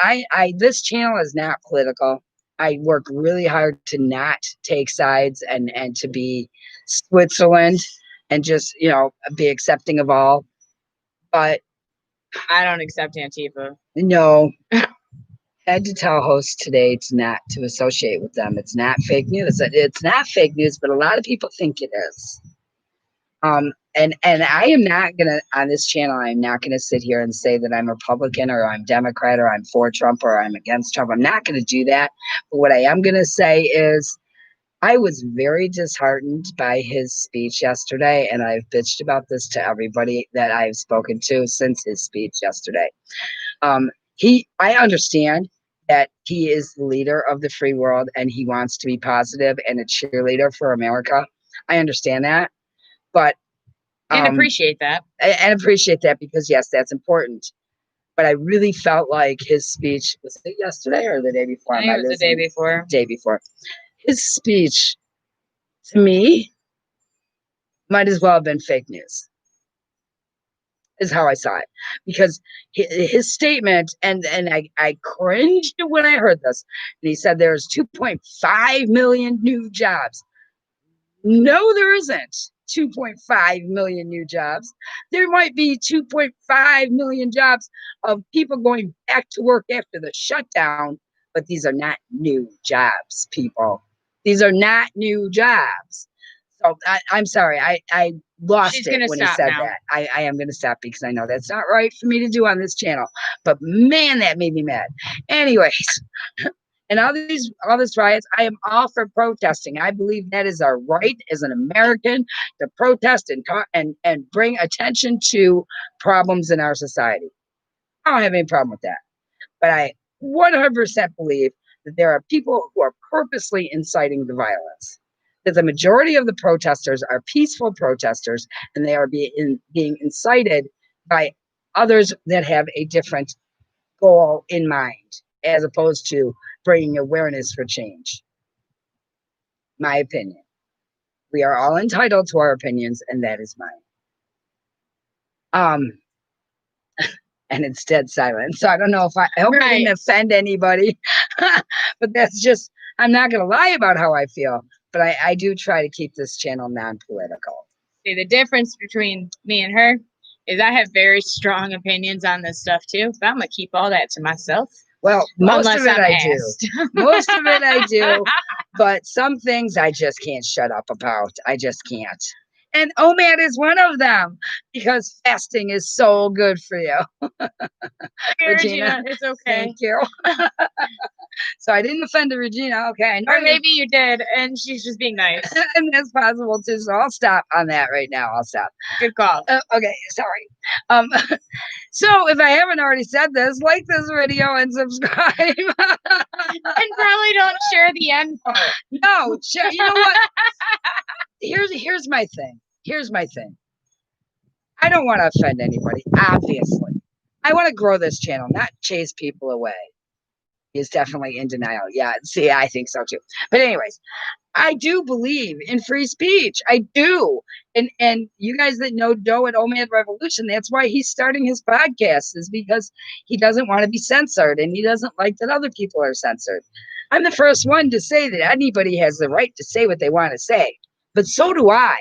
this channel is not political. I work really hard to not take sides and to be Switzerland and just, be accepting of all. But I don't accept Antifa. No. I had to tell hosts today to associate with them. It's not fake news. It's not fake news, but a lot of people think it is. And I am not gonna on this channel. I'm not gonna sit here and say that I'm Republican or I'm Democrat or I'm for Trump or I'm against Trump. I'm not gonna do that. But what I am gonna say is I was very disheartened by his speech yesterday, and I've bitched about this to everybody that I've spoken to since his speech yesterday. I understand that he is the leader of the free world and he wants to be positive and a cheerleader for America. I understand that, but and appreciate that. And appreciate that because yes, that's important. But I really felt like his speech, was it yesterday or the day before? I think it was the day before. Day before. His speech, to me, might as well have been fake news. Is how I saw it, because his statement, and I cringed when I heard this. And he said there's 2.5 million new jobs. No, there isn't 2.5 million new jobs. There might be 2.5 million jobs of people going back to work after the shutdown, but these are not new jobs, people. These are not new jobs. So I'm sorry, I lost it when he said that. I am going to stop because I know that's not right for me to do on this channel. But man, that made me mad. Anyways, and all this riots, I am all for protesting. I believe that is our right as an American to protest and bring attention to problems in our society. I don't have any problem with that. But I 100% believe that there are people who are purposely inciting the violence. That the majority of the protesters are peaceful protesters, and they are being incited by others that have a different goal in mind, as opposed to bringing awareness for change. My opinion. We are all entitled to our opinions, and that is mine. And it's dead silent. So I don't know if I hope I didn't offend anybody, but that's just, I'm not going to lie about how I feel, but I do try to keep this channel non-political. See, the difference between me and her is I have very strong opinions on this stuff too, but I'm going to keep all that to myself. Well, most of it I do. Most of it I do, but some things I just can't shut up about. I just can't. And OMAD is one of them because fasting is so good for you. Regina, it's okay. Thank you. So I didn't offend Regina. Okay. Or maybe you did, and she's just being nice. And that's possible too. So I'll stop on that right now. I'll stop. Good call. Okay. Sorry. So if I haven't already said this, like this video and subscribe. And probably don't share the end part. No, you know what? Here's my thing. Here's my thing. I don't want to offend anybody, obviously. I want to grow this channel, not chase people away. He is definitely in denial. Yeah, see, I think so too. But anyways, I do believe in free speech. I do. And you guys that know Joe at OMAD Revolution, that's why he's starting his podcast, is because he doesn't want to be censored and he doesn't like that other people are censored. I'm the first one to say that anybody has the right to say what they want to say, but so do I.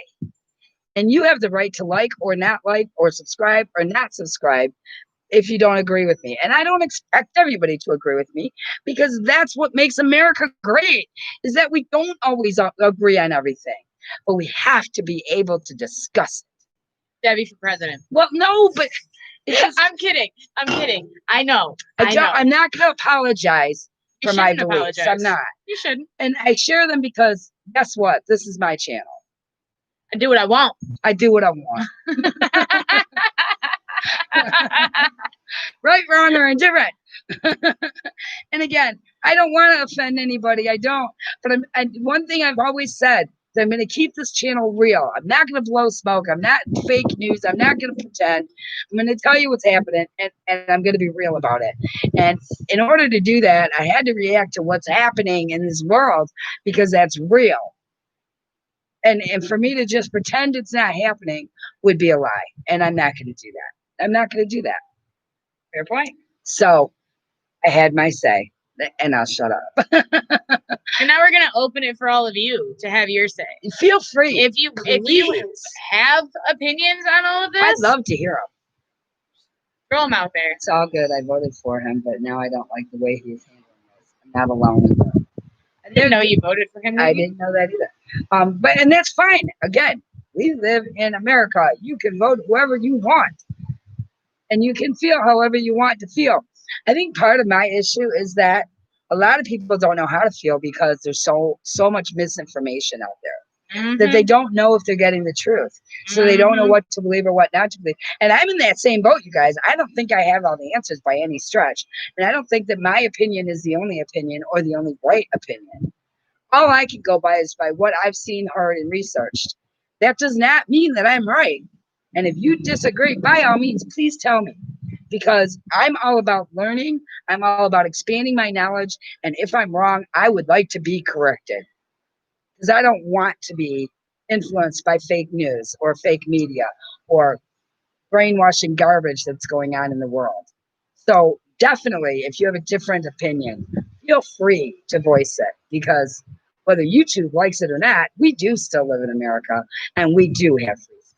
And you have the right to like or subscribe or not subscribe if you don't agree with me. And I don't expect everybody to agree with me, because that's what makes America great, is that we don't always agree on everything, but we have to be able to discuss it. Debbie for president. Well, no, but I'm kidding. I know. I'm not going to apologize for my beliefs. I'm not. You shouldn't. And I share them because guess what? This is my channel. I do what I want. I do what I want. Right, wrong, or indifferent. And again, I don't want to offend anybody. I don't. But one thing I've always said, that I'm going to keep this channel real. I'm not going to blow smoke. I'm not fake news. I'm not going to pretend. I'm going to tell you what's happening, and I'm going to be real about it. And in order to do that, I had to react to what's happening in this world, because that's real. And for me to just pretend it's not happening would be a lie. And I'm not going to do that. I'm not going to do that. Fair point. So I had my say, and I'll shut up. And now we're going to open it for all of you to have your say. Feel free. If you have opinions on all of this, I'd love to hear them. Throw them out there. It's all good. I voted for him, but now I don't like the way he's handling this. I'm not alone in that. I didn't know you voted for him. I didn't know that either. And that's fine. Again, we live in America. You can vote whoever you want, and you can feel however you want to feel. I think part of my issue is that a lot of people don't know how to feel, because there's so much misinformation out there, that they don't know if they're getting the truth. So they don't know what to believe or what not to believe. And I'm in that same boat, you guys. I don't think I have all the answers by any stretch. And I don't think that my opinion is the only opinion or the only right opinion. All I can go by is by what I've seen, heard, and researched. That does not mean that I'm right. And if you disagree, by all means, please tell me, because I'm all about learning. I'm all about expanding my knowledge. And if I'm wrong, I would like to be corrected, because I don't want to be influenced by fake news or fake media or brainwashing garbage that's going on in the world. So definitely, if you have a different opinion, feel free to voice it, because whether YouTube likes it or not, we do still live in America, and we do have free speech.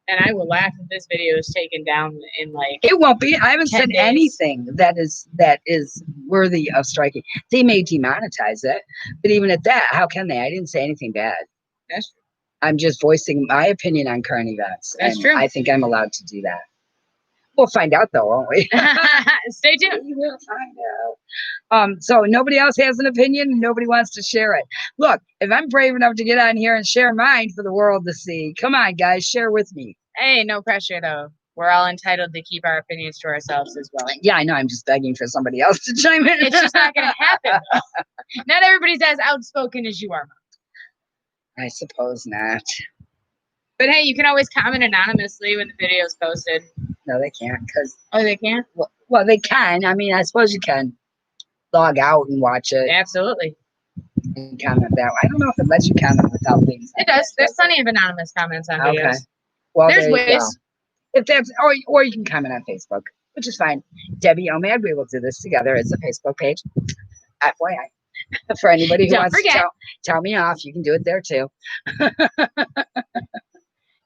And I will laugh if this video is taken down in like... It won't be. I haven't said anything that is worthy of striking. They may demonetize it, but even at that, how can they? I didn't say anything bad. That's true. I'm just voicing my opinion on current events. That's true. I think I'm allowed to do that. We'll find out, though, won't we? Stay tuned. We will find out. So nobody else has an opinion. Nobody wants to share it. Look, if I'm brave enough to get on here and share mine for the world to see, come on, guys, share with me. Hey, no pressure, though. We're all entitled to keep our opinions to ourselves as well. Yeah, I know. I'm just begging for somebody else to chime in. It's just not going to happen. Not everybody's as outspoken as you are, Mom. I suppose not. But hey, you can always comment anonymously when the video is posted. No, they can't. Oh, they can't? Well, they can. I mean, I suppose you can log out and watch it. Absolutely. And comment that way. I don't know if it lets you comment without being. It does. There's plenty of anonymous comments on videos. Okay. Well, there's ways. If that's, or you can comment on Facebook, which is fine. Debbie OMAD, we will do this together. It's a Facebook page. FYI. For anybody who wants to tell me off, you can do it there too.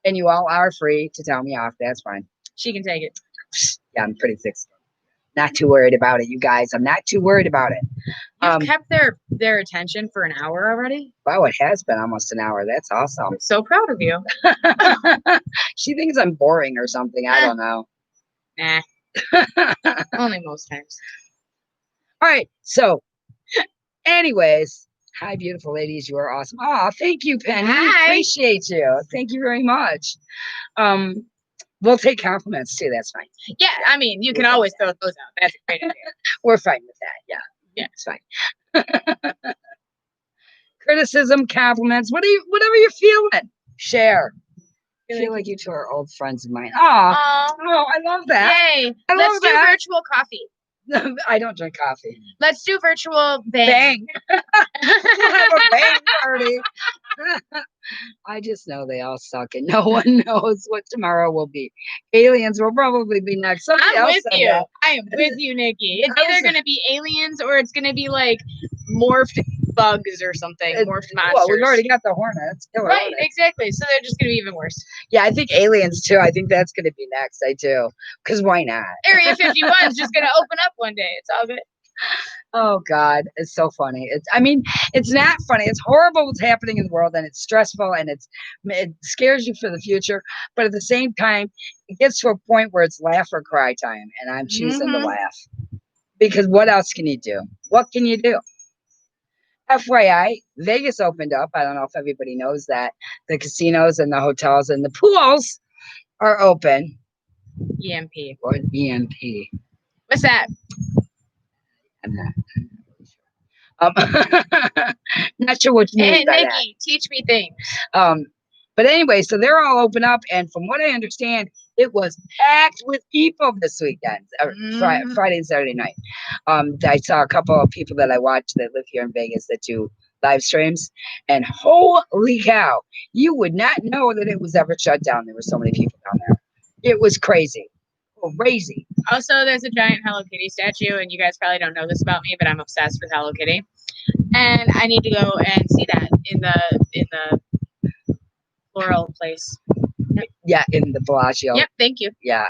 And you all are free to tell me off. That's fine. She can take it. Yeah, I'm pretty thick. Not too worried about it, you guys. I'm not too worried about it. You've kept their attention for an hour already? Wow, it has been almost an hour. That's awesome. I'm so proud of you. She thinks I'm boring or something. I don't know. Nah. Only most times. All right. So, anyways, hi, beautiful ladies. You are awesome. Oh, thank you, Penny. Hi. Appreciate you. Thank you very much. We'll take compliments too. That's fine. Yeah, I mean, you can always throw those out. That's a great idea. We're fine with that. Yeah, it's fine. Criticism, compliments, whatever you're feeling, share. I feel like you two are old friends of mine. Oh, I love that. Yay! Let's do virtual coffee. I don't drink coffee. Let's do virtual bang. Bang. We'll have a bang party. I just know they all suck and no one knows what tomorrow will be. Aliens will probably be next. Somebody I'm else with said you. that. I am with you, Nikki. It's I either was- going to be aliens or it's going to be like morphed bugs or something, morphed monsters. Well, we've already got the Hornets. Killer right, Hornets. exactly. So they're just going to be even worse. Yeah, I think aliens too. I think that's going to be next. I do. Because why not? Area 51 is just going to open up one day. It's all good. Oh God, it's so funny. I mean, it's not funny. It's horrible what's happening in the world, and it's stressful, and it scares you for the future. But at the same time, it gets to a point where it's laugh or cry time, and I'm choosing to laugh because what else can you do? What can you do? FYI, Vegas opened up. I don't know if everybody knows that the casinos and the hotels and the pools are open. EMP. Or EMP. What's that? I'm not not sure what you mean by that. Nikki, teach me things. But anyway, so they're all open up, and from what I understand, it was packed with people this weekend, Friday and Saturday night. I saw a couple of people that I watch that live here in Vegas that do live streams, and holy cow, you would not know that it was ever shut down. There were so many people down there. It was crazy. Crazy. Also, there's a giant Hello Kitty statue, and you guys probably don't know this about me, but I'm obsessed with Hello Kitty, and I need to go and see that in the floral place. Yeah, in the Bellagio. Yep, thank you. Yeah.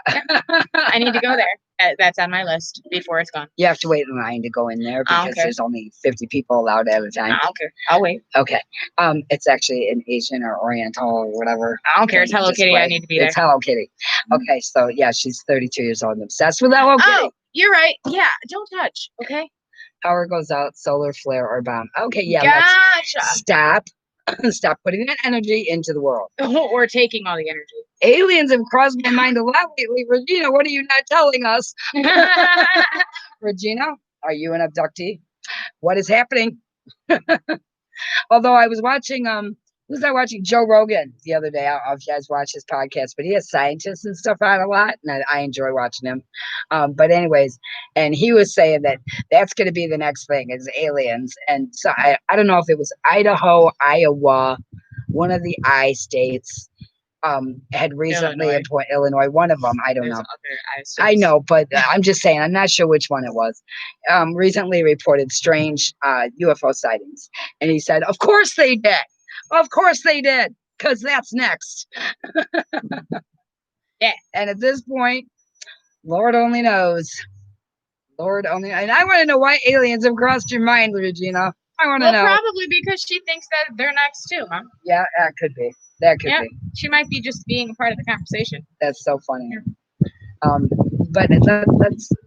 I need to go there. That's on my list before it's gone. You have to wait in line to go in there because Okay. there's only 50 people allowed at a time. I don't care. I'll wait. Okay. It's actually an Asian or Oriental or whatever. I don't care. It's Hello Just Kitty. wait. I need to be there. It's Hello Kitty. Okay, so yeah, she's 32 years old and obsessed with Hello Kitty. Oh, you're right. Yeah, don't touch. Okay. Power goes out, solar flare or bomb. Okay, yeah, Gotcha. let's stop. Stop putting that energy into the world. Or taking all the energy. Aliens have crossed my mind a lot lately. Regina, what are you not telling us? Regina, are you an abductee? What is happening? Although I was watching, who's I watching? Joe Rogan the other day. I don't know if you guys watch his podcast, but he has scientists and stuff on a lot, and I enjoy watching him. But anyways, and he was saying that that's going to be the next thing is aliens. And so I don't know if it was Idaho, Iowa, one of the I states. Had recently appointed Illinois, one of them. I don't know. I know, but I'm just saying, I'm not sure which one it was. Recently reported strange UFO sightings. And he said, of course they did. Of course they did. Because that's next. Yeah. And at this point, Lord only knows. Lord only. And I want to know why aliens have crossed your mind, Regina. I want to know. Probably because she thinks that they're next too, huh? Yeah, that could be. That could be. She might be just being a part of the conversation. That's so funny. But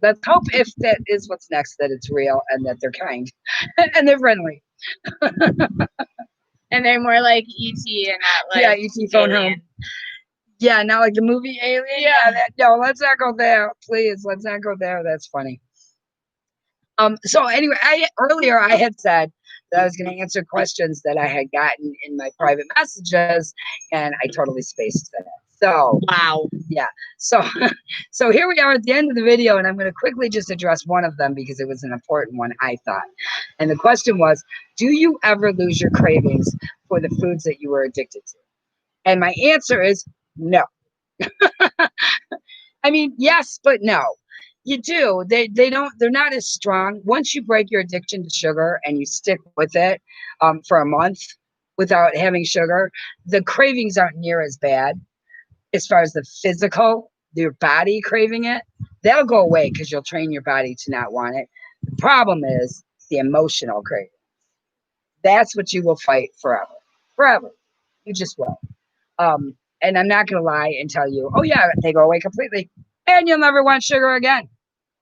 let's hope if that is what's next, that it's real and that they're kind and they're friendly. And they're more like E.T. and not like E.T. phone home. Yeah, not like the movie Alien. Yeah. No, let's not go there, please. Let's not go there. That's funny. So anyway, earlier I had said that I was going to answer questions that I had gotten in my private messages, and I totally spaced that. So wow. Yeah. So here we are at the end of the video, and I'm going to quickly just address one of them because it was an important one, I thought. And the question was, do you ever lose your cravings for the foods that you were addicted to? And my answer is no. I mean, yes, but no. You do. They're not as strong. Once you break your addiction to sugar and you stick with it for a month without having sugar, the cravings aren't near as bad as far as the physical, your body craving it. That'll go away because you'll train your body to not want it. The problem is the emotional craving. That's what you will fight forever. Forever. You just will. And I'm not going to lie and tell you, oh yeah, they go away completely and you'll never want sugar again.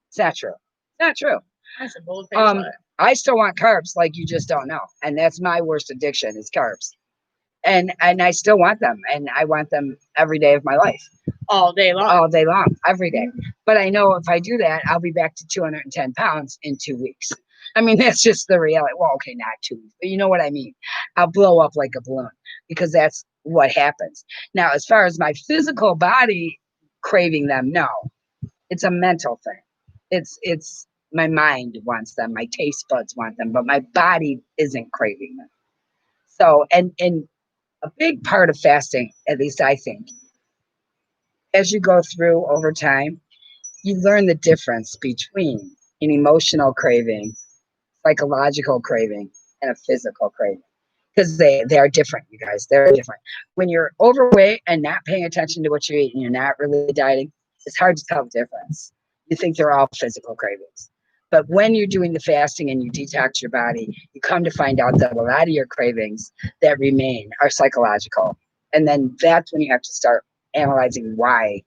It's not true. It's not true. That's a bold face. I still want carbs like you just don't know. And that's my worst addiction is carbs. And I still want them. And I want them every day of my life. All day long. All day long. Every day. But I know if I do that, I'll be back to 210 pounds in 2 weeks. I mean, that's just the reality. Well, okay, not 2 weeks, but you know what I mean. I'll blow up like a balloon because that's what happens. Now, as far as my physical body craving them, no. It's a mental thing. It's my mind wants them, my taste buds want them, but my body isn't craving them. So, and a big part of fasting, at least I think, as you go through over time, you learn the difference between an emotional craving, psychological craving, and a physical craving. Because they are different, you guys. They're different. When you're overweight and not paying attention to what you eat and you're not really dieting, it's hard to tell the difference. You think they're all physical cravings. But when you're doing the fasting and you detox your body, you come to find out that a lot of your cravings that remain are psychological. And then that's when you have to start analyzing why.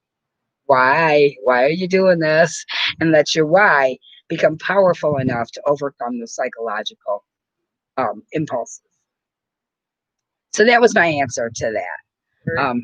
Why are you doing this? And let your why become powerful enough to overcome the psychological impulses. So that was my answer to that.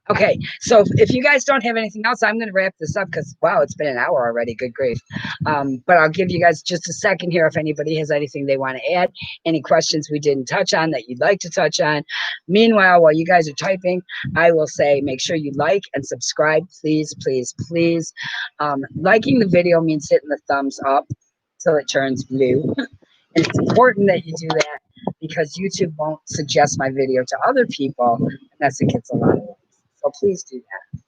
Okay, so if you guys don't have anything else, I'm going to wrap this up because, wow, it's been an hour already. Good grief. But I'll give you guys just a second here if anybody has anything they want to add, any questions we didn't touch on that you'd like to touch on. Meanwhile, while you guys are typing, I will say make sure you like and subscribe, please, please, please. Liking the video means hitting the thumbs up till it turns blue. And it's important that you do that because YouTube won't suggest my video to other people unless it gets a lot of likes. So please do that.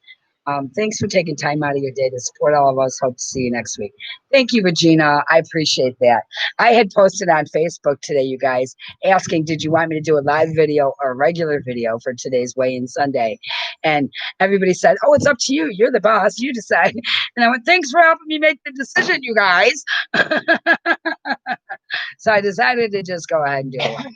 Thanks for taking time out of your day to support all of us. Hope to see you next week. Thank you, Regina. I appreciate that. I had posted on Facebook today, you guys, asking, did you want me to do a live video or a regular video for today's weigh-in Sunday? And everybody said, oh, it's up to you. You're the boss. You decide. And I went, thanks for helping me make the decision, you guys. So I decided to just go ahead and do it.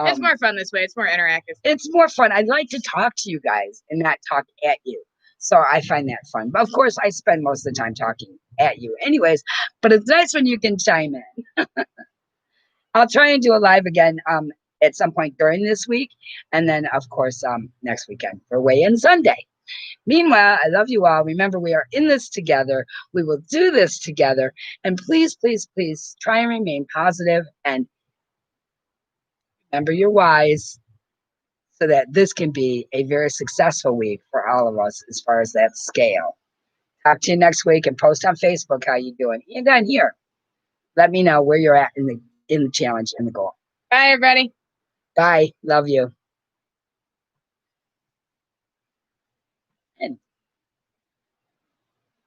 It's more fun this way. It's more interactive. It's more fun. I like to talk to you guys and not talk at you. So I find that fun. But of course, I spend most of the time talking at you anyways. But it's nice when you can chime in. I'll try and do a live again at some point during this week. And then, of course, next weekend for weigh-in Sunday. Meanwhile, I love you all. Remember, we are in this together. We will do this together. And please, please, please try and remain positive and remember your whys so that this can be a very successful week for all of us as far as that scale. Talk to you next week and post on Facebook how you're doing. And down here, let me know where you're at in the challenge and the goal. Bye, everybody. Bye. Love you.